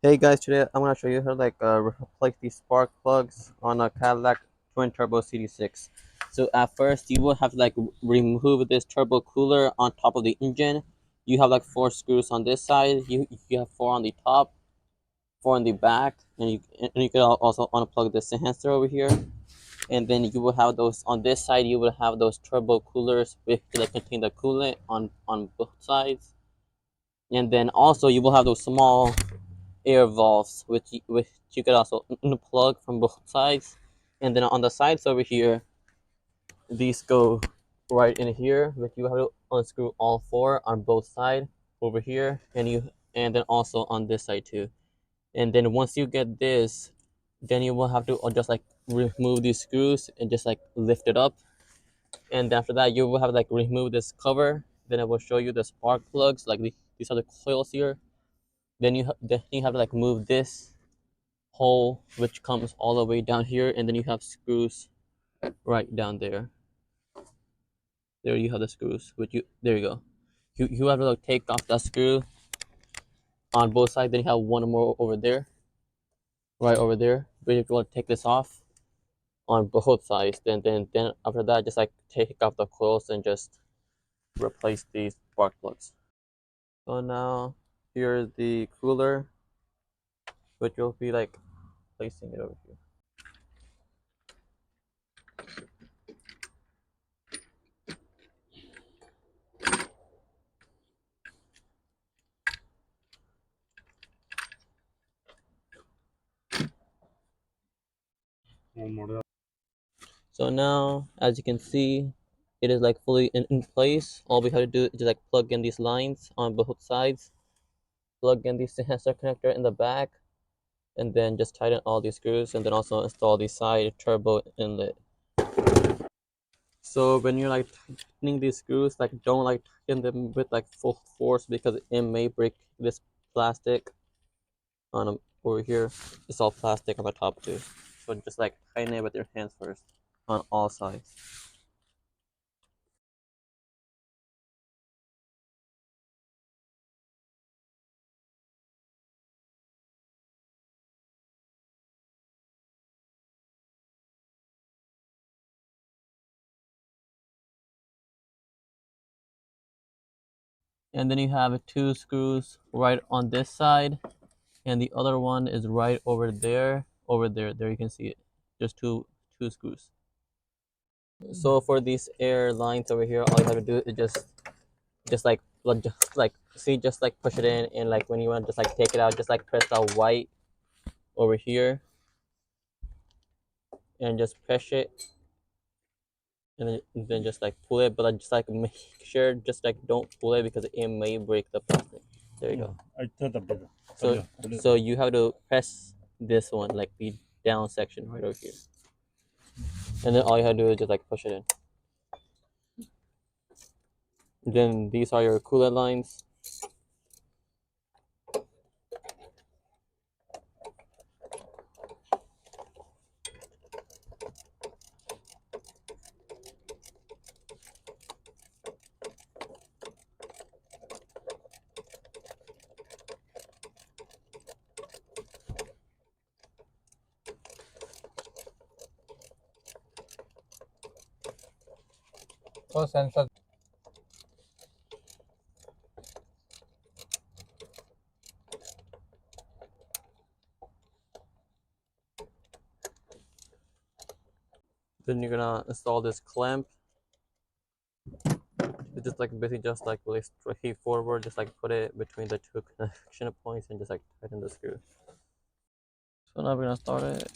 Hey guys, today I'm gonna show you how to replace these spark plugs on a Cadillac twin turbo CT6. So at first you will have to remove this turbo cooler on top of the engine. You have like 4 screws on this side. You have 4 on the top, 4 on the back, and you can also unplug this enhancer over here. And then you will have those on this side. You will have those turbo coolers which contain the coolant on both sides. And then also you will have those small air valves which you could also unplug from both sides. And then on the sides over here, these go right in here, but you have to unscrew all 4 on both sides over here, and then also on this side too. And then once you get this, then you will have to just remove these screws and just lift it up. And after that you will have to remove this cover. Then I will show you the spark plugs, these are the coils here. Then you have to move this hole which comes all the way down here, and then you have screws right down there. There you have the screws, which you there you go. You have to take off that screw on both sides. Then you have one more over there, right over there. But if you want to take this off on both sides, then after that, just take off the coils and just replace these spark plugs. So now here's the cooler, which you'll be placing it over here. So now, as you can see, it is fully in place. All we have to do is just plug in these lines on both sides, plug in the sensor connector in the back, and then just tighten all these screws, and then also install the side turbo inlet. So when you're tightening these screws, don't tighten them with full force, because it may break this plastic on over here. It's all plastic on the top too. So just tighten it with your hands first on all sides. And then you have 2 screws right on this side, and the other one is right over there. You can see it, just two screws. So for these air lines over here, all you have to do is just push it in, and when you want to just take it out, just press that white over here and just press it, and then just pull it, but just make sure, just don't pull it, because it may break the plastic. There you go. So so you have to press this one, the down section right over here, and then all you have to do is just push it in. Then these are your coolant lines. So sensor. Then you're gonna install this clamp. It's just basically just really straight forward, just put it between the 2 connection points and just tighten the screw. So now we're gonna start it.